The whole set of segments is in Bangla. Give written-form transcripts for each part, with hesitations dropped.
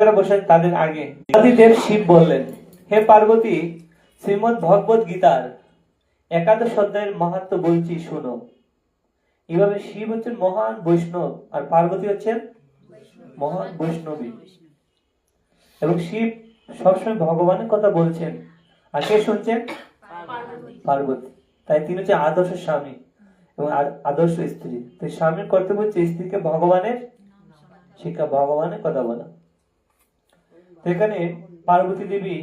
বসেন তাদের আগে। দেব শিব বললেন, হে পার্বতী, শ্রীমদ্ ভগবত গীতার একাদশ অধ্যায়ের মাহাত্ম্য বলছি শোনো। এইভাবে শিব হচ্ছেন মহান বৈষ্ণব আর পার্বতী হচ্ছেন মহান বৈষ্ণবী। এবং শিব সবসময় ভগবানের কথা বলছেন আর কে শুনছেন? পার্বতী। তাই তিনি হচ্ছে আদর্শ স্বামী এবং আদর্শ স্ত্রী। তো স্বামীর কর্তব্য হচ্ছে স্ত্রীকে ভগবানের শিক্ষা, ভগবানের কথা বলা। এখানে পার্বতী দেবী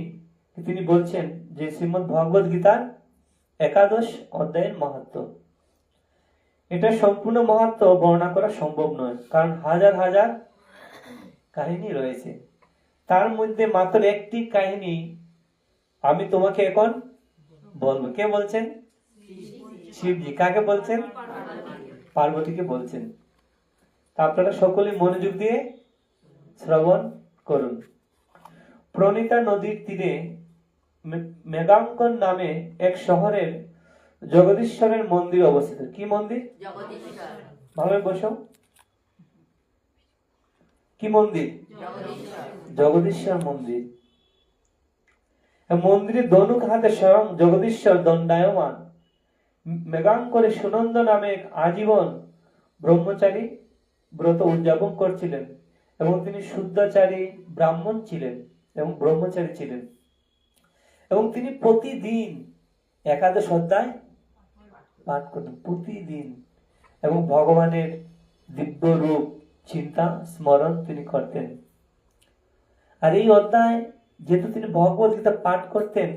তিনি বলছেন যে শ্রীমদ্ ভগবত গীতার একাদশ অধ্যায়ের মাহাত্ম্য, এটা সম্পূর্ণ মাহাত্ম্য বর্ণনা করা সম্ভব নয়, কারণ হাজার হাজার কাহিনী রয়েছে। তার মধ্যে মাত্র একটি কাহিনী আমি তোমাকে এখন বলবো। কে বলছেন? শিবজি। কাকে বলছেন? পার্বতীকে বলছেন। তা আপনারা সকলে মনোযোগ দিয়ে শ্রবণ করুন। প্রণীতা নদীর তীরে মেঘাঙ্কন নামে এক শহরের জগদীশ্বরের মন্দির অবস্থিত। কি মন্দির? ভালো বসো। কি মন্দির? জগদীশ্বর মন্দির। মন্দিরের দনুক হাতে স্বয়ং জগদীশ্বর দণ্ডায়মান। মেঘাঙ্করে সুনন্দ নামে এক আজীবন ব্রহ্মচারী ব্রত উদযাপন করছিলেন এবং তিনি শুদ্ধাচারী ব্রাহ্মণ ছিলেন এবং ব্রহ্মচারী ছিলেন এবং তিনি প্রতিদিন একাদশ অধ্যায় পাঠ করতেন প্রতিদিন এবং ভগবানের দিব্য রূপ চিন্তা স্মরণ তিনি করতেন। আর এই অধ্যায় যেহেতু তিনি ভগবত গীতা পাঠ করতেন,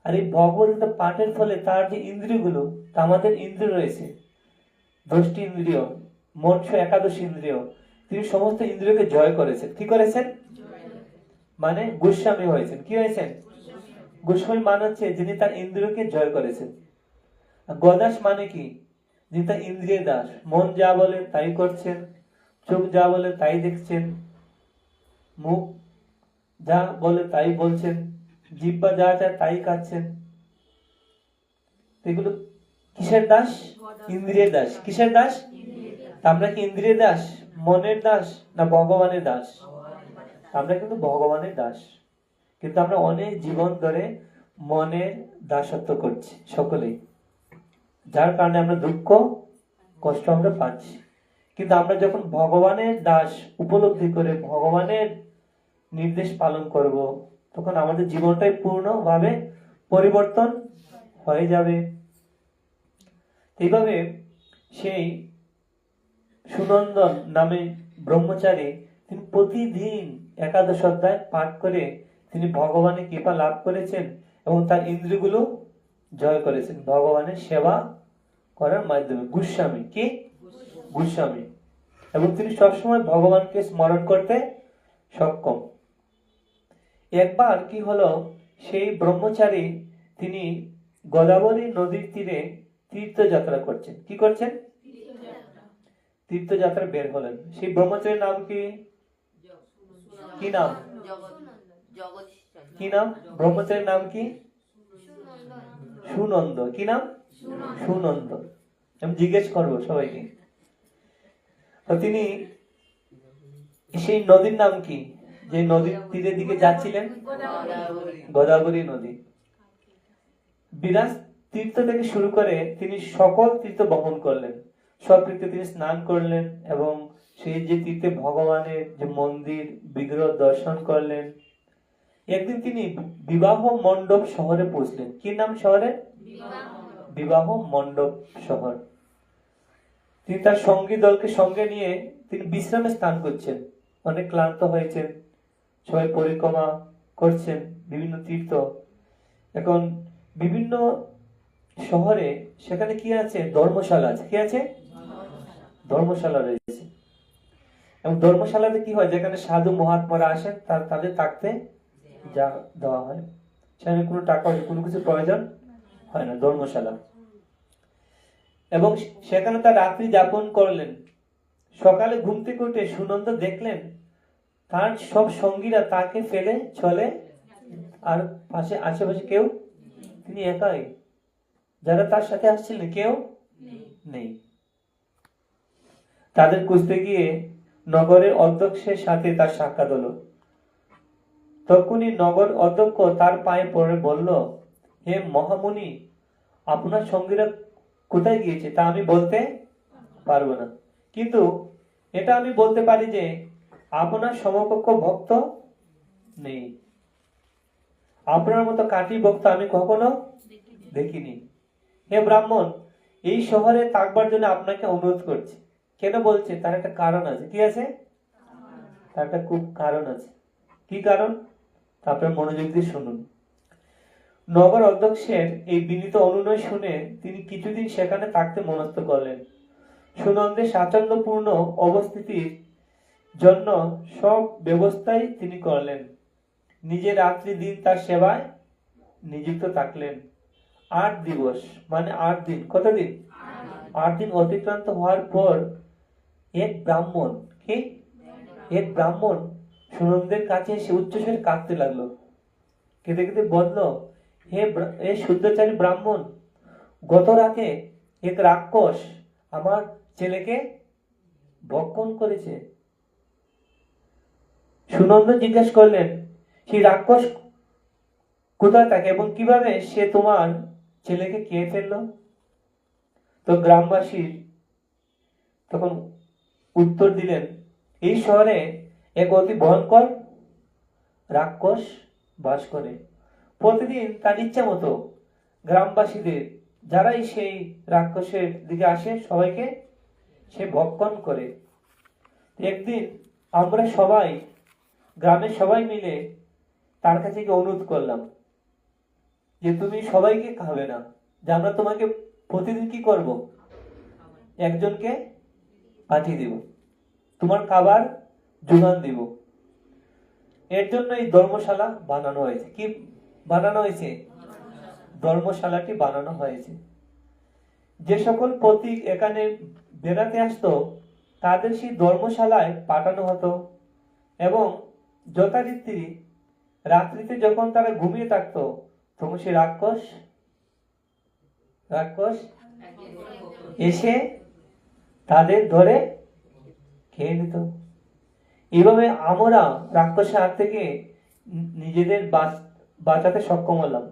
আর এই ভগবত গীতা পাঠের ফলে তার যে ইন্দ্রিয়গুলো, তা আমাদের ইন্দ্রিয় রয়েছে 10টি ইন্দ্রিয়, মোট 11 ইন্দ্রিয়, তিনি সমস্ত ইন্দ্রিয়কে জয় করেছেন। কি করেছেন? মানে গোস্বামী হয়েছেন। কি হয়েছেন? গোস্বামী মানে হচ্ছে যিনি তার ইন্দ্রিয়কে জয় করেছেন। গদাস মানে কি? যিনি তার ইন্দ্রিয়ের দাস। মন যা বলে তাই করছেন, চোখ যা বলে তাই দেখছেন, মুখ যা বলে তাই বলছেন, জিহ্বা যা চায় তাই খাচ্ছেন। এগুলো কিসের দাস? ইন্দ্রিয়ের দাস। কিসের দাস? আমরা কি ইন্দ্রিয়ের দাস, মনের দাস, না ভগবানের দাস? আমরা কিন্তু ভগবানের দাস, কিন্তু আমরা অনেক জীবন ধরে মনের দাসত্ব করছি সকলেই, যার কারণে আমরা দুঃখ কষ্ট আমরা পাচ্ছি। কিন্তু আমরা যখন ভগবানের দাস উপলব্ধি করে ভগবানের নির্দেশ পালন করব, তখন আমাদের জীবনটাই পূর্ণভাবে পরিবর্তন হয়ে যাবে। এইভাবে সেই সুনন্দন নামে ব্রহ্মচারী তিনি প্রতিদিন একাদশ অধ্যায় পাঠ করে তিনি ভগবানের কৃপা লাভ করেছেন এবং তার ইন্দ্রিয়গুলো জয় করেছেন ভগবানের সেবা করার মাধ্যমে। গোস্বামী। কি? গোস্বামী। এবং তিনি সবসময় ভগবানকে স্মরণ করতে সক্ষম। একবার কি হলো, সেই ব্রহ্মচারী তিনি গোদাবরী নদীর তীরে তীর্থযাত্রা করছেন। কি করছেন? তীর্থযাত্রা বের হলেন। সেই ব্রহ্মচারীর নাম কি? কি নাম? কি নাম? ব্রহ্মচারীর নাম কি? সুনন্দ। কি নাম? সুনন্দ। আমি জিজ্ঞেস করবো সবাইকে। তো তিনি সেই নদীর নাম কি, যে নদীর তীরের দিকে যাচ্ছিলেন? গোদাবরী নদী। বিরাজ তীর্থ থেকে শুরু করে তিনি সকল তীর্থ বহন করলেন, সব তীর্থে তিনি স্নান করলেন এবং সেই যে তীর্থে ভগবানের যে মন্দির বিগ্রহ দর্শন করলেন। একদিন তিনি বিবাহ মণ্ডপ শহরে পৌঁছলেন। কি নাম শহরে? বিবাহ মণ্ডপ শহর। তিনি তার সঙ্গী দলকে সঙ্গে নিয়ে তিনি বিশ্রামে স্থান করছেন। অনেক ক্লান্ত হয়েছেন, সবাই পরিক্রমা করছেন বিভিন্ন তীর্থ। এখন বিভিন্ন শহরে সেখানে কি আছে? ধর্মশালা আছে। কি আছে? ধর্মশালা রয়েছে। এবং ধর্মশালাতে কি হয়, যেখানে সাধু মহাত্মারা আসেন তাদের থাকতে যা দেওয়া হয়, সেখানে কোনো টাকা কোনো কিছু প্রয়োজন হয় না। ধর্মশালা। এবং সেখানে তার রাত্রি যাপন করলেন। সকালে ঘুম থেকে উঠে সুনন্দ দেখলেন তার সব সঙ্গীরা তাকে ফেলে চলে, আর পাশে আশেপাশে কেউ, তিনি একাই। যারা তার সাথে আসছিলেন কেউ নেই। তাদের খুঁজতে গিয়ে নগরের অধ্যক্ষের সাথে তার সাক্ষাৎ হলো। তখনই নগর অধ্যক্ষ তার পায়ে পড়ে বলল, হে মহামুনি, আপনার সঙ্গীরা কোথায় গিয়েছে তা আমি বলতে পারবো না, কিন্তু এটা আমি বলতে পারি যে আপনার সমকক্ষ ভক্ত নেই। আপনার মতো কাঠি ভক্ত আমি কখনো দেখিনি। হে ব্রাহ্মণ, এই শহরে থাকবার জন্য আপনাকে অনুরোধ করছি। কেন বলছে? তার একটা কারণ আছে। কি আছে? তার একটা খুব কারণ আছে। কি কারণ? আপনার মনোযোগ দিয়ে শুনুন। নগর অধ্যক্ষের এই বিনীত অনুনয় শুনে তিনি কিছুদিন সেখানে থাকতে মনস্থ করলেন। সুনন্দের স্বাচ্ছন্দ্যপূর্ণ অবস্থিতির জন্য সব ব্যবস্থাই তিনি করলেন। নিজে রাত্রি দিন তার সেবায় নিযুক্ত থাকলেন। 8 দিবস মানে 8 দিন। কতদিন? 8 দিন অতিক্রান্ত হওয়ার পর এক ব্রাহ্মণ সুনন্দের কাছে এসে উচ্চস্বরে কাঁদতে লাগলো। কেঁদে কেঁদে বলল, হে শুদ্ধাচারী ব্রাহ্মণ, গত রাতে এক রাক্ষস আমার ছেলেকে ভক্ষণ করেছে। সুনন্দ জিজ্ঞাসা করলেন, সেই রাক্ষস কোথায় থাকে এবং কিভাবে সে তোমার ছেলেকে খেয়ে ফেললো? তো গ্রামবাসী তখন উত্তর দিলেন, এই শহরে এক অতি ভয়ঙ্কর রাক্ষস বাস করে। প্রতিদিন তার ইচ্ছা মতো গ্রামবাসীদের, যারাই সেই রাক্ষসের দিকে আসে, সবাইকে সে ভক্ষণ করে। একদিন আমরা সবাই, গ্রামের সবাই মিলে তার কাছে গিয়ে অনুরোধ করলাম যে তুমি সবাইকে খাবে না, যে আমরা তোমাকে প্রতিদিন কি করব? একজনকে পাঠিয়ে দিব, তোমার খাবার যোগান দিব। এর জন্য এই ধর্মশালা বানানো হয়েছে। কি বানানো হয়েছে? ধর্মশালাটি বানানো হয়েছে। যে সকল পথিক এখানে বেড়াতে আসতো তাদের সেই ধর্মশালায় পাঠানো হতো এবং যথারীতি রাত্রিতে যখন তারা ঘুমিয়ে থাকতো তখন সেই রাক্ষস এসে তাদের ধরে খেয়ে নিত। এইভাবে আমরা রাক্ষসের হাত থেকে নিজেদের বাঁচাতে সক্ষম হলাম।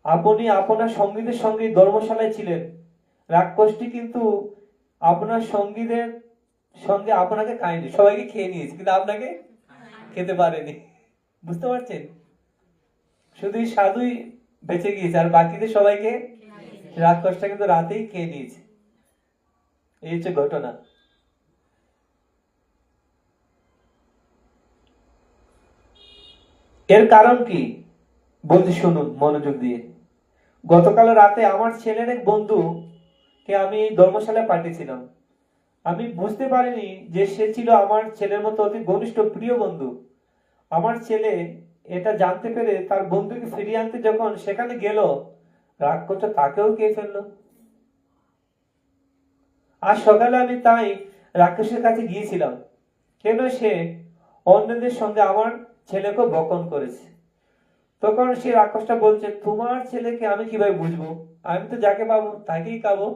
আপনি আপনার সঙ্গীদের সঙ্গে ধর্মশালায় ছিলেন, রাক্ষসটি কিন্তু আপনার সঙ্গীদের সঙ্গে আপনাকে খায়নি, সবাইকে খেয়ে নিয়েছে, কিন্তু আপনাকে খেতে পারেনি। বুঝতে পারছেন? শুধু সাধুই বেঁচে গিয়েছে, আর বাকিদের সবাইকে রাক্ষসটা কিন্তু রাতেই খেয়ে নিয়েছে। এই হচ্ছে ঘটনা। এর কারণ কি বলতে শুনুন মনোযোগ দিয়ে। গতকাল রাতে আমার ছেলের এক বন্ধুকে আমি ধর্মশালায় পাঠিয়েছিলাম। আমি বুঝতে পারিনি যে সে ছিল আমার ছেলের মতো অতি ঘনিষ্ঠ প্রিয় বন্ধু। আমার ছেলে এটা জানতে পেরে তার বন্ধুকে ফিরিয়ে আনতে যখন সেখানে গেল, রাক্ষসটা তাকেও খেয়ে ফেললো। আজ সকালে আমি তাই রাক্ষসের কাছে গিয়েছিলাম, কেন সে অন্যদের সঙ্গে আমার ছেলেকে ভক্ষণ করেছে। তখন সে রাক্ষসটা বলছে, তোমার ছেলেকে আমি কিভাবে বুঝবো? আমি তো যাকে পাবো তাকেই খাবো।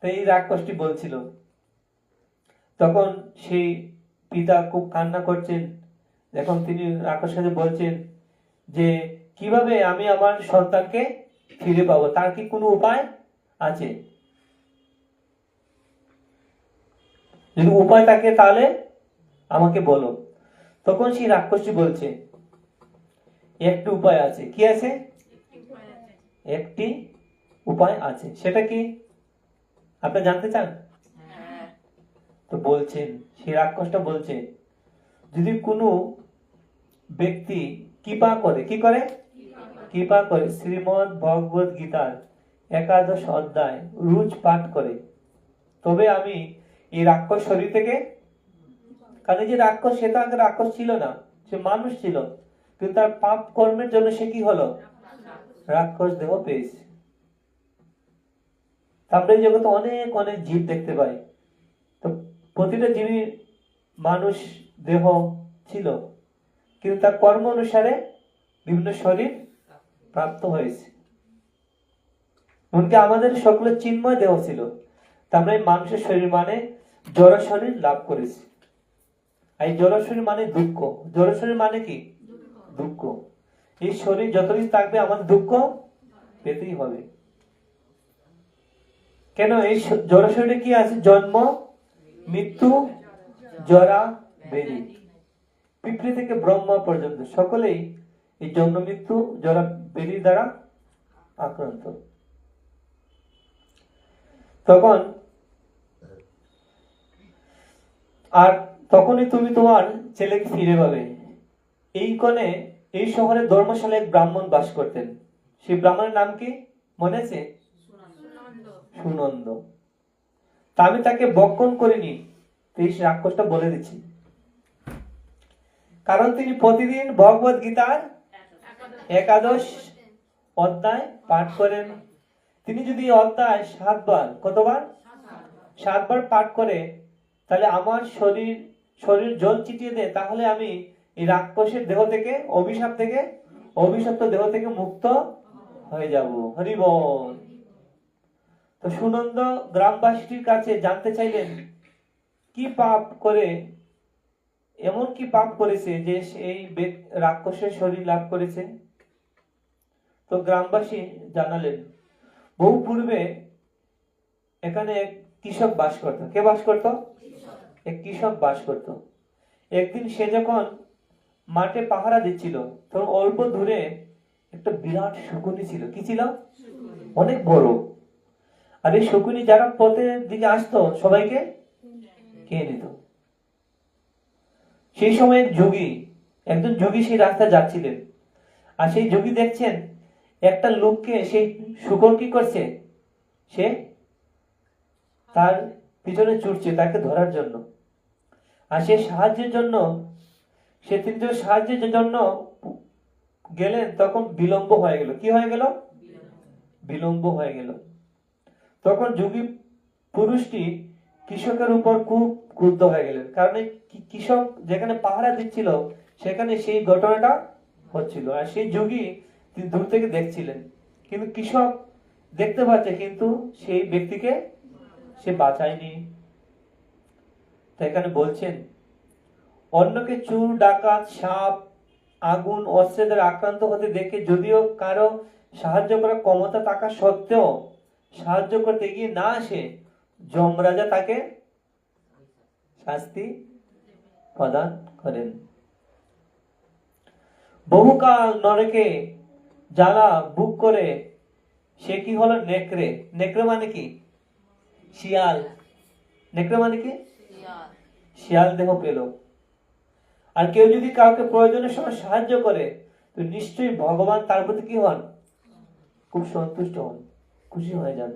তাই এই রাক্ষসটি বলছিল। তখন সেই পিতা খুব কান্না করছেন। এখন তিনি রাক্ষসের কাছে বলছেন যে কিভাবে আমি আমার সন্তানকে ফিরে পাবো, তার কি কোনো উপায় আছে? যদি উপায় থাকে তাহলে আমাকে বলো। তখন সেই রাক্ষসটি বলছে, একটি উপায় আছে। কি আছে? একটি উপায় আছে। সেটা কি আপনি জানতে চান? তো বলছেন, সেই রাক্ষসটা বলছে, যদি কোনো ব্যক্তি কৃপা করে, কি করে? কৃপা করে শ্রীমদ্ ভগবত গীতার 11 অধ্যায় রোজ পাঠ করে, তবে আমি এই রাক্ষস শরীর থেকে, কারণ যে রাক্ষস সে তো আগে রাক্ষস ছিল না, সে মানুষ ছিল, কিন্তু তার পাপ কর্মের জন্য সে কি হলো? রাক্ষস দেহ পেয়েছে। আমরা এই জগতে অনেক অনেক জীব দেখতে পাই, তো প্রতিটা জীবী মানুষ দেহ ছিল, কিন্তু তার কর্ম অনুসারে বিভিন্ন শরীর প্রাপ্ত হয়েছে। এমনকি আমাদের সকলের চিন্ময় দেহ ছিল, তা আমরা এই মানুষের শরীর মানে জড় শরীর লাভ করেছি। এই জড় শরীর মানে দুঃখ। জড় শরীর মানে কি? দুঃখ। এই শরীর যতদিন থাকবে আমাদের দুঃখ পেতেই হবে। কেন? এই জড় শরীরে কি আছে? জন্ম, মৃত্যু, জরা, ব্যাধি। পিঁপড়ে থেকে ব্রহ্মা পর্যন্ত সকলেই এই জন্ম, মৃত্যু, জরা, ব্যাধি দ্বারা আক্রান্ত। তখন আর তখনই তুমি তোমার ছেলেকে ফিরে পাবে। এই কোণে এই শহরে ধর্মশালে এক ব্রাহ্মণ বাস করতেন। সেই ব্রাহ্মণের নাম কি মনে আছে? সুনন্দ। তা আমি তাকে বক্ষণ করিনি, এই রাক্ষসটা বলে দিচ্ছি। কারণ তিনি প্রতিদিন ভগবত গীতার 11 অধ্যায় পাঠ করেন। তিনি যদি অধ্যায় 7 বার, কতবার? 7 বার পাঠ করে, তাহলে আমার শরীর জল ছিটিয়ে দেয়, তাহলে আমি এই রাক্ষসের দেহ থেকে, অভিশাপ থেকে, অভিশপ্ত দেহ থেকে মুক্ত হয়ে যাব। হরি বল। তো সুনন্দ গ্রামবাসীর কাছে জানতে চাইলেন কি পাপ করে, এমন কি পাপ করেছে যে এই রাক্ষসের শরীর লাভ করেছে। তো গ্রামবাসী জানালেন, বহু পূর্বে এখানে এক কৃষক বাস করত। কে বাস করত? এক কৃষক বাস করত। একদিন সে যখন মাঠে পাহারা দিচ্ছিল, তখন অল্প দূরে একটা বিরাট শকুনি ছিল। কি ছিল? অনেক বড়। আর এই শকুনি যারা পথের দিকে আসতো সবাইকে খেয়ে নিত। সেই সময় একজন যোগী সেই রাস্তা যাচ্ছিলেন। আর সেই যোগী দেখছেন একটা লোককে সেই শূকর কি করছে, সে তার পিছনে ছুটছে তাকে ধরার জন্য। আর সে সাহায্যের জন্য গেলেন, তখন বিলম্ব হয়ে গেল। কি হয়ে গেল? বিলম্ব হয়ে গেল। তখন যোগী পুরুষটি কৃষকের উপর খুব ক্রুদ্ধ হয়ে গেলেন। কারণ কৃষক যেখানে পাহারা দিচ্ছিল সেখানে সেই ঘটনাটা হচ্ছিল। আর সেই যোগী তিনি দূর থেকে দেখছিলেন, কিন্তু কৃষক দেখতে পাচ্ছে, কিন্তু সেই ব্যক্তিকে সে বাঁচায়নি। তো এখানে বলছেন, অন্যকে চোর, ডাকাত, সাপ, আগুন, অস্ত্রের দ্বারা আক্রান্ত হতে দেখে যদিও কারো সাহায্য করার ক্ষমতা থাকা সত্ত্বেও সাহায্য করতে গিয়ে না আসে, যমরাজা তাকে শাস্তি প্রদান করেন। বহুকাল নরকে জ্বালা বুক করে সে কি হলো? নেকড়ে। নেকড়ে মানে কি? শিয়াল। নেকড়ে মানে কি? শিয়াল দেহ পেল। আর কেউ যদি কাউকে প্রয়োজনের সময় সাহায্য করে, তো নিশ্চয়ই ভগবান তার প্রতি কি হন? খুব সন্তুষ্ট হন, খুশি হয়ে যান।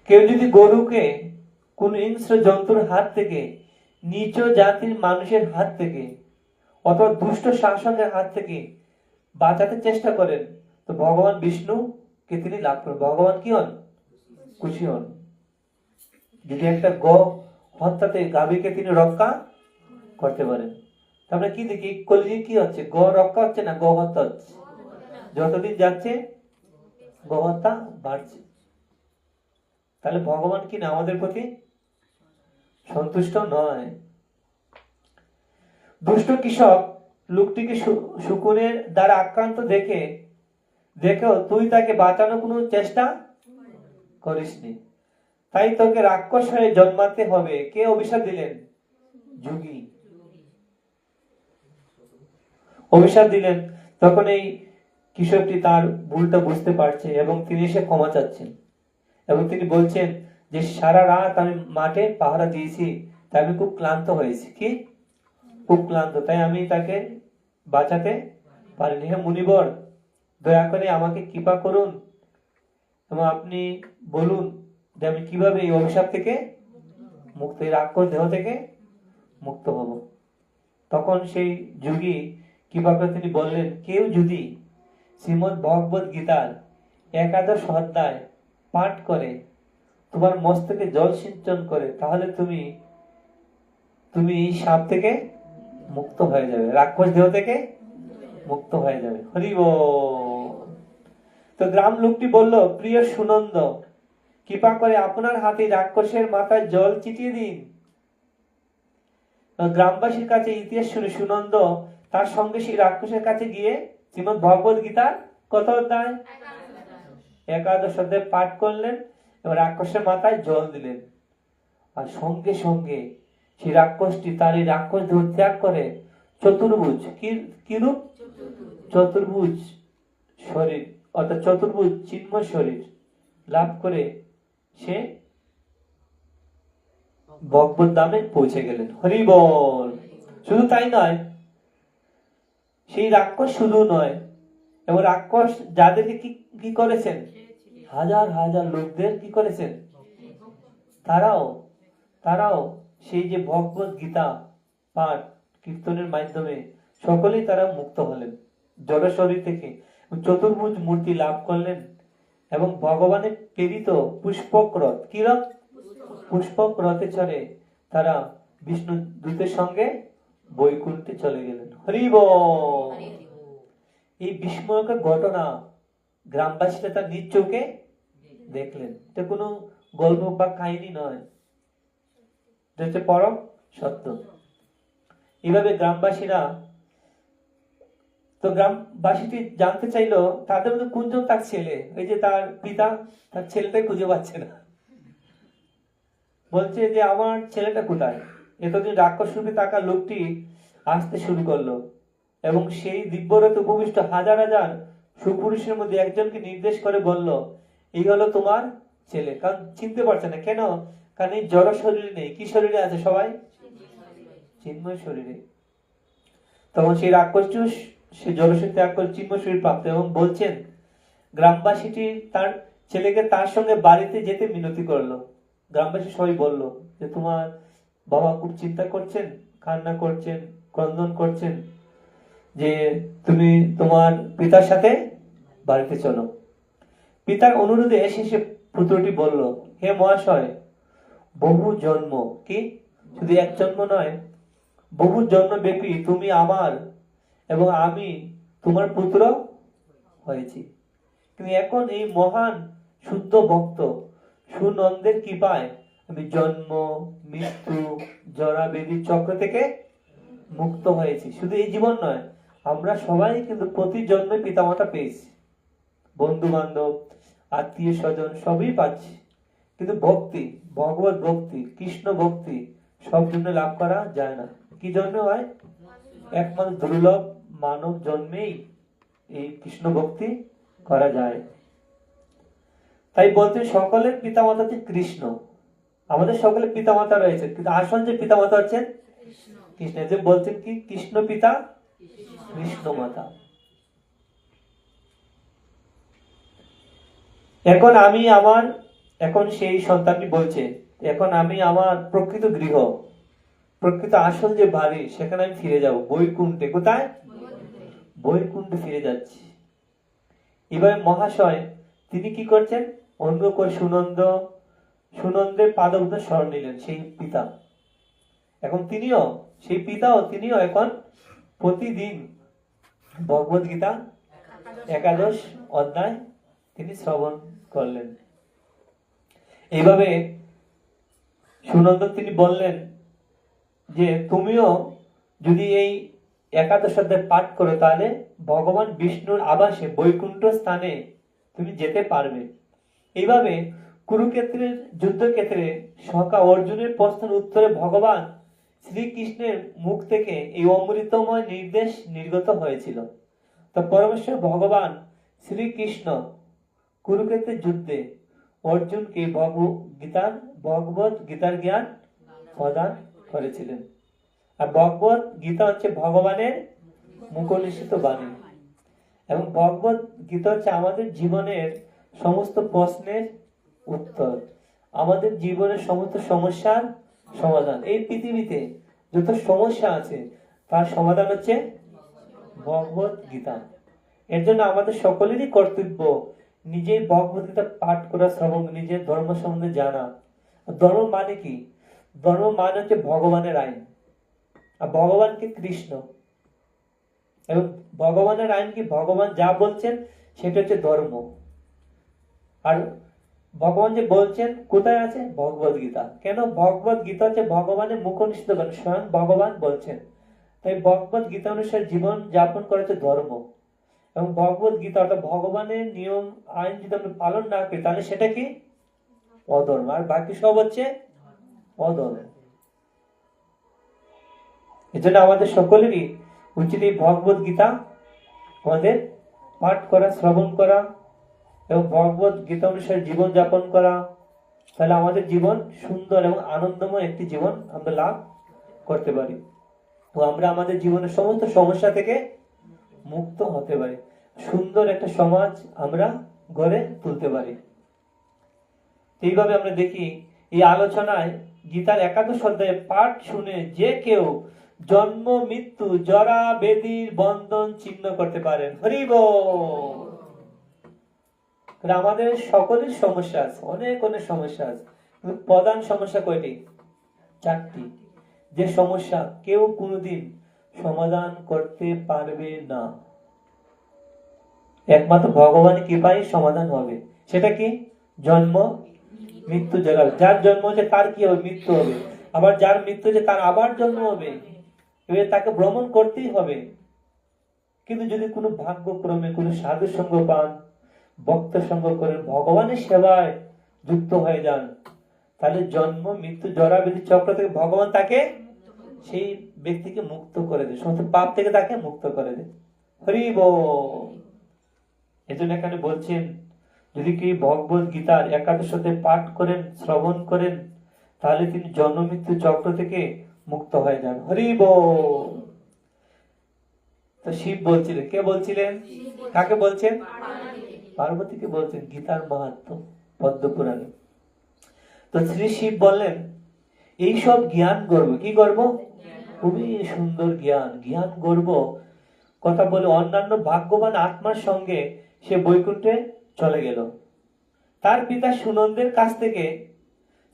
কেউ যদি গরুকে কোন হিংস্র জন্তুর হাত থেকে, নীচ জাতির মানুষের হাত থেকে, অথবা দুষ্ট শাসকের হাত থেকে বাঁচাতে চেষ্টা করেন, তো ভগবান বিষ্ণু কে তিনি লাভ করেন। ভগবান কি হন? খুশি হন। যদি একটা হত্যাতে গাভীকে তিনি রক্ষা করতে পারেন, তারপরে কি দেখি কলিযুগে কি হচ্ছে? রক্ষা হচ্ছে না, হত্যা হচ্ছে। যতদিন যাচ্ছে হত্যা বাড়ছে। তাহলে ভগবান কি না আমাদের প্রতি সন্তুষ্ট নয়? দুষ্ট কৃষক লোকটিকে শকুনের দ্বারা আক্রান্ত দেখেও তুই তাকে বাঁচানোর কোনো চেষ্টা করিসনি, তাই তোকে রাক্ষস হয়ে জন্মাতে হবে। কে অভিশাপ দিলেন? যোগী অভিশাপ দিলেন। তখন এই কৃষকটি তার ভুলটা বুঝতে পারছে এবং তিনি এসে ক্ষমা চাচ্ছেন। এবং তিনি বলছেন যে সারা রাত আমি মাঠে পাহারা দিয়েছি, তাই আমি খুব ক্লান্ত হয়েছি। কি? খুব ক্লান্ত, তাই আমি তাকে বাঁচাতে পারিনি। হে মুনিবর, দয়া করে আমাকে কৃপা করুন এবং আপনি বলুন যে আমি কিভাবে এই অভিশাপ থেকে মুক্ত, এই রাক্ষস দেহ থেকে মুক্ত হব। তখন সেই যোগী কৃপা করে তিনি বললেন, কেউ যদি শ্রীমদ্ ভগবত গীতার 11 অধ্যায় পাঠ করে, তোমার মস্তকে জল সিঞ্চন করে, তাহলে তুমি এই সাপ থেকে মুক্ত হয়ে যাবে, রাক্ষস দেহ থেকে মুক্ত হয়ে যাবে। হরি বল। তো গ্রাম লোকটি বলল, প্রিয় সুনন্দ, কৃপা করে আপনার হাতে রাক্ষসের মাথায় জল ছিটিয়ে দিন। গ্রামবাসীর কাছে ইতিহাস শুনে সুনন্দ তার সঙ্গে সেই রাক্ষসের কাছে গিয়ে শ্রীমদ ভগবত গীতার কত অধ্যায়, একাদশ অধ্যায় পাঠ করলেন এবং রাক্ষসের মাথায় জল দিলেন। আর সঙ্গে সঙ্গে সেই রাক্ষসটি তার এই রাক্ষস দেহ ত্যাগ করে চতুর্ভুজ, কি রূপ? চতুর্ভুজ শরীর, অর্থাৎ চতুর্ভুজ চিন্ময় শরীর লাভ করে সে ভগবত ধামে পৌঁছে গেলেন। হরি বল। শুধু তাই নয়, সেই রাক্ষস শুধু নয়, এবং রাক্ষস যাদেরকে কি করেছেন, হাজার হাজার লোকদের কি করেছেন, তারাও সেই যে ভগবত গীতা পাঠ কীর্তনের মাধ্যমে সকলেই তারা মুক্ত হলেন জড় শরীর থেকে, চতুর্ভুজ মূর্তি লাভ করলেন এবং ভগবানের প্রেরিত পুষ্পক রথ, কি রথ? পুষ্পক রথে চড়ে তারা বিষ্ণু দূতের সঙ্গে বৈকুণ্ঠে চলে গেলেন। হরি বল। এই বিস্ময়কর ঘটনা গ্রামবাসীরা তার নিজ চোখে দেখলেন। এটা কোনো গল্প বা কাহিনী নয়, এটা হচ্ছে পরম সত্য। এইভাবে গ্রামবাসীরা, তো গ্রামবাসীটি জানতে চাইলো তাদের মধ্যে কোনজন তার ছেলে। এই যে তার পিতা তার ছেলেটাই খুঁজে পাচ্ছে না, বলছে যে আমার ছেলেটা কোথায়। এতদিন রাক্ষস রূপে থাকা লোকটি আসতে শুরু করলো এবং সেই দিব্যরথে উপবিষ্ট হাজার হাজার সুপুরুষের মধ্যে একজনকে নির্দেশ করে বলল, এই হলো তোমার ছেলে। কারণ চিনতে পারছে না, কেন? কারণ এই জড় শরীরে নেই। কি শরীরে আছে? সবাই চিন্ময় শরীরে। তখন সেই রাক্ষসটি সে জড়শরীর ত্যাগ করে চিন্ময় শরীর প্রাপ্ত এবং বলছেন, গ্রামবাসীটি তার ছেলেকে তার সঙ্গে বাড়িতে যেতে মিনতি করলো। গ্রামবাসী সবাই বলল যে তোমার বাবা খুব চিন্তা করছেন, কান্না করছেন, ক্রন্দন করছেন, যে তুমি তোমার পিতার সাথে বাড়িতে চলো। পিতার অনুরোধে এসে সে পুত্রটি বলল, হে মহাশয়, বহু জন্ম, কি শুধু এক জন্ম নয়, বহু জন্ম ব্যাপী তুমি আমার এবং আমি তোমার পুত্র হয়েছি, কিন্তু এখন এই মহান শুদ্ধ ভক্ত সুনন্দের কৃপায় আমি জন্ম মৃত্যু জরা ব্যাধি চক্র থেকে মুক্ত হয়েছি। শুধু এই জীবন নয়, আমরা সবাই কিন্তু প্রতি জন্মে পিতামাতা পেয়েছি, বন্ধু বান্ধব আত্মীয় স্বজন সবই পাচ্ছি, কিন্তু ভক্তি, ভগবত ভক্তি, কৃষ্ণ ভক্তি সব জন্য লাভ করা যায় না। কি জন্য হয়? একমাত্র দুর্লভ মানব জন্মেই এই কৃষ্ণ ভক্তি করা যায়। তাই বলতে সকলের পিতামাতা হচ্ছে কৃষ্ণ। আমাদের সকলের পিতামাতা রয়েছে, কিন্তু আসল যে পিতামাতা হচ্ছেন কৃষ্ণ। যে বলছেন কি, কৃষ্ণ পিতা কৃষ্ণ মাতা। এখন সেই সন্তানটি বলছে, এখন আমি আমার প্রকৃত গৃহ, প্রকৃত আসল যে বাড়ি, সেখানে আমি ফিরে যাব, বৈকুণ্ঠে। কোথায়? বৈকুণ্ঠে ফিরে যাচ্ছি। এবার মহাশয় তিনি কি করছেন? অন্য করে সুনন্দের পাদপদ্মে শরণ নিলেন সেই পিতা। এখন তিনিও এখন প্রতিদিন ভগবত গীতা একাদশ অধ্যায় তিনি শ্রবণ করলেন। এইভাবে সুনন্দ তিনি বললেন যে তুমিও যদি এই একাদশ অধ্যায় পাঠ করো, তাহলে ভগবান বিষ্ণুর আবাসে বৈকুণ্ঠ স্থানে তুমি যেতে পারবে। এইভাবে কুরুক্ষেত্রের যুদ্ধক্ষেত্রে সখা অর্জুনের প্রশ্নের উত্তরে ভগবান শ্রীকৃষ্ণের মুখ থেকে এই অমৃতময় নির্দেশ নির্গত হয়েছিল। তো পরমেশ্বর ভগবান শ্রীকৃষ্ণ কুরুক্ষেত্রের যুদ্ধে অর্জুনকে ভগবত গীতার জ্ঞান প্রদান করেছিলেন। আর ভগবত গীতা হচ্ছে ভগবানের মুখনিসৃত বাণী, এবং ভগবত গীতা হচ্ছে আমাদের জীবনের সমস্ত প্রশ্নের উত্তর, আমাদের জীবনের সমস্ত সমস্যার সমাধান। এই পৃথিবীতে যত সমস্যা আছে তার সমাধান হচ্ছে ভগবত গীতা। এর জন্য আমাদের সকলেরই কর্তব্য নিজের ভগবত গীতা পাঠ করা, শ্রবণ, নিজের ধর্ম সম্বন্ধে জানা। ধর্ম মানে কি? ধর্ম মানে হচ্ছে ভগবানের আইন, আর ভগবানকে কৃষ্ণ, এবং ভগবানের আইন কি? ভগবান যা বলছেন সেটা হচ্ছে ধর্ম। আর ভগবান যে বলছেন কোথায় আছে? ভগবত গীতা। কেন? ভগবত গীতা হচ্ছে ভগবানের মুখনিসৃত বাণী, স্বয়ং ভগবান বলছেন। তাই ভগবত গীতা অনুসারে জীবন যাপন করা হচ্ছে ধর্ম। এবং ভগবত গীতা অর্থাৎ ভগবানের নিয়ম আইন যদি আমরা পালন না করি তাহলে সেটা কি? অধর্ম। আর বাকি সব হচ্ছে অধর্ম। এজন্য আমাদের সকলেরই উচিত এই ভগবত গীতা আমাদের পাঠ করা, শ্রবণ করা এবং ভগবত গীতা অনুসারে জীবন যাপন করা। তাহলে আমাদের জীবন সুন্দর এবং আনন্দময় একটি জীবন আমরা লাভ করতে পারি ও আমরা আমাদের জীবনের সমস্ত সমস্যা থেকে মুক্ত হতে পারি, সুন্দর একটা সমাজ আমরা গড়ে তুলতে পারি। এইভাবে আমরা দেখি এই আলোচনায় গীতার একাদশ অধ্যায়ে পাঠ শুনে যে কেউ জন্ম মৃত্যু জরা ব্যাধির বন্ধন ছিন্ন করতে পারেন। হরি বল। আমাদের সকলের সমস্যা আছে, অনেক অনেক সমস্যা আছে, কিন্তু প্রধান সমস্যা কয়টি? 4টি। যে সমস্যা কেউ কোনোদিন সমাধান করতে পারবে না, একমাত্র ভগবানের কৃপায় সমাধান হবে। সেটা কি? জন্ম মৃত্যু জরা। যার জন্ম হচ্ছে তার কি হবে? মৃত্যু হবে। আবার যার মৃত্যু হচ্ছে তার আবার জন্ম হবে। এবারে তাকে ভ্রমণ করতেই হবে। কিন্তু যদি কোনো ভাগ্যক্রমে কোনো সাধু সঙ্গ পান, ভক্ত সঙ্গ করেন, ভগবানের সেবায় যুক্ত হয়ে যান, তাহলে জন্ম মৃত্যু জরা ব্যাধি চক্র থেকে ভগবান তাকে, সেই ব্যক্তিকে মুক্ত করে দেয়, সমস্ত পাপ থেকে তাকে মুক্ত করে দেয়। হরি বল। এজন্য এখানে বলছেন যদি কি ভগবত গীতার একাদশ অধ্যায় পাঠ করেন, শ্রবণ করেন, তাহলে তিনি জন্ম মৃত্যু চক্র থেকে মুক্ত হয়ে যান। হরি বল। তো শিব বলছিলেন, কে বলছিলেন? কাকে বলছেন? পার্বতীকে বলছেন গীতার মাহাত্ম্য পদ্ম পুরাণে। তো শ্রী শিব বললেন এইসব জ্ঞান গর্ব। কি গর্ব? খুবই সুন্দর জ্ঞান, জ্ঞান গর্ব কথা বলে অন্যান্য ভাগ্যবান আত্মার সঙ্গে সে বৈকুণ্ঠে চলে গেল। তার পিতা সুনন্দের কাছ থেকে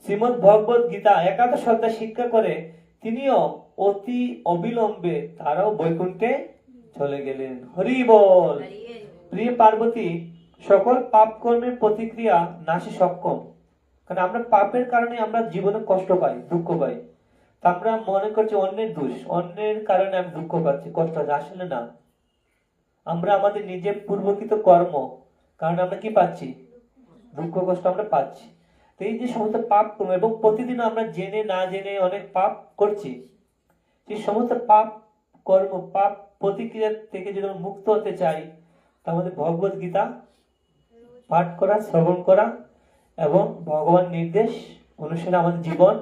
শ্রীমদ্ ভগবত গীতা একাদশ অধ্যায় শিক্ষা করে তিনিও অতি অবিলম্বে তারাও বৈকুণ্ঠে চলে গেলেন। হরি বল। প্রিয় পার্বতী সকল পাপ কর্মের প্রতিক্রিয়া নাশে সক্ষম। কারণ আমরা পাপের কারণে আমরা জীবনে কষ্ট পাই, দুঃখ পাই। তা আমরা মনে করছি অন্যের দোষ, অন্যের কারণে আমি দুঃখ পাচ্ছি, কষ্ট হচ্ছে। আসলে না, আমরা আমাদের নিজের পূর্বকৃত কর্ম কারণে আমরা কি পাচ্ছি? দুঃখ কষ্ট আমরা পাচ্ছি। তো এই যে সমস্ত পাপ কর্ম এবং প্রতিদিন আমরা জেনে না জেনে অনেক পাপ করছি, সেই সমস্ত পাপ কর্ম পাপ প্রতিক্রিয়া থেকে যদি আমরা মুক্ত হতে চাই, তা আমাদের ভগবত গীতা পাঠ করা, শ্রবণ করা এবং ভগবান নির্দেশ অনুসারে আমাদের জীবন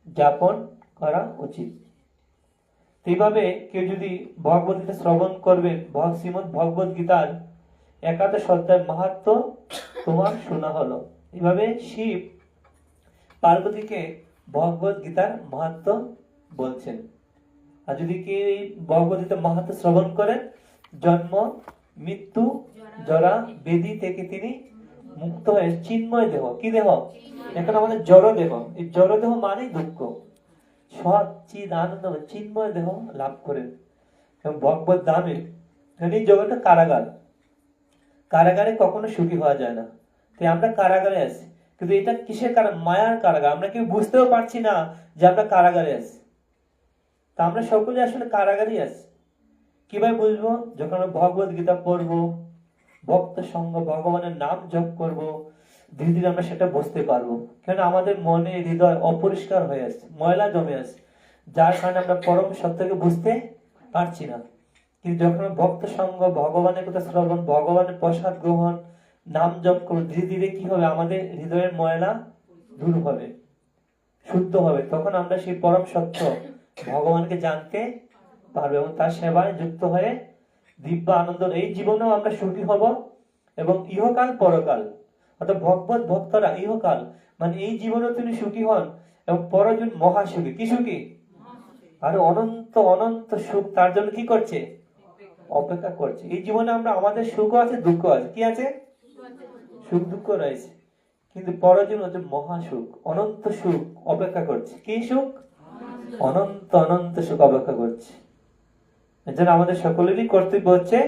যাপন করা উচিত। এইভাবে কেউ যদি ভগবত গীতা শ্রবণ করবেন, শ্রীমদ্ ভগবত গীতার একাদশ অধ্যায় মাহাত্ম্য তোমার শোনা হলো। এইভাবে শিব পার্বতীকে ভগবত গীতার মাহাত্ম্য বলছেন। আর যদি কেউ এই ভগবত গীতার মাহাত্ম্য শ্রবণ করেন, জন্ম মৃত্যু জরা ব্যাধি থেকে তিনি মুক্ত হয়ে চিন্ময় দেহ। কি দেহ? এখন আমাদের জড় দেহ, এই জড় দেহ মানেই দুঃখ, সৎ চিদ আনন্দ চিন্ময় দেহ লাভ করেন। এবং ভগবত ধামে এই জগৎটা কারাগার, কারাগারে কখনো সুখী হওয়া যায় না। তাই আমরা কারাগারে আছি, কিন্তু এটা কিসের কারণ? মায়ার কারাগার। আমরা কেউ বুঝতেও পারছি না যে আমরা কারাগারে আছি। তা আমরা সকলে আসলে কারাগারই আছি। কিভাবে বুঝবো? যখন আমরা ভগবত গীতা পড়বো, ভক্ত সঙ্গ ভগবানের নাম জপ করব, ধীরে ধীরে আমরা সেটা বুঝতে পারবো। কেন আমাদের মনে হৃদয় অপরিষ্কার হয়ে আছে, ময়লা জমে আছে, যার কারণে আমরা পরম সত্যকে বুঝতে পারছি না। কিন্তু যখন ভক্ত সঙ্গ ভগবানের কথা শ্রবণ, ভগবানের প্রসাদ গ্রহণ, নাম জপ করবো, ধীরে ধীরে কি হবে? আমাদের হৃদয়ের ময়লা দূর হবে, শুদ্ধ হবে। তখন আমরা সেই পরম সত্য ভগবানকে জানতে পারবো এবং তার সেবায় যুক্ত হয়ে দিব্য আনন্দ এই জীবনেও আমরা সুখী হব এবং ইহকাল পরকাল অর্থাৎ ভগবত ভক্তরা ইহকাল মানে এই জীবনেও তিনি সুখী হন এবং পরজন মহাসুখী। কি সুখী? আর অনন্ত অনন্ত সুখ তার জন্য কি করছে? অপেক্ষা করছে। এই জীবনে আমরা আমাদের সুখ আছে, দুঃখ আছে। কি আছে? সুখ দুঃখ রয়েছে, কিন্তু পরজন হচ্ছে মহাসুখ, অনন্ত সুখ অপেক্ষা করছে। কি সুখ? অনন্ত অনন্ত সুখ অপেক্ষা করছে। এজন্য আমাদের সকলেরই কর্তব্য হচ্ছে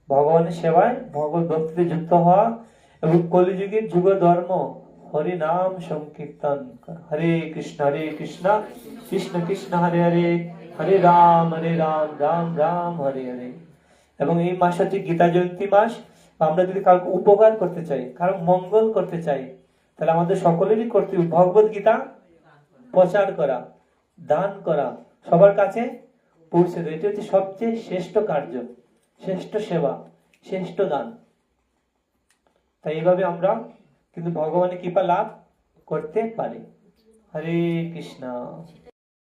ভগবানের সেবায় ভগবত ভক্তিতে যুক্ত হওয়া এবং কলিযুগের যুগ ধর্ম হরি নাম সংকীর্তন কর। হরে কৃষ্ণ কৃষ্ণ কৃষ্ণ হরে হরে, হরে রাম রাম রাম হরে হরে। এবং এই মাস হচ্ছে গীতা জয়ন্তী মাস। আমরা যদি কাউকে উপকার করতে চাই, কারো মঙ্গল করতে চাই, তাহলে আমাদের সকলেরই কর্তব্য ভগবত গীতা প্রচার করা, দান করা, সবার কাছে পৌঁছে দেয়। এটি হচ্ছে সবচেয়ে শ্রেষ্ঠ কার্য, শ্রেষ্ঠ সেবা, শ্রেষ্ঠ দান। তাই এইভাবে আমরা কিন্তু ভগবানের কৃপা লাভ করতে পারি। হরে কৃষ্ণ।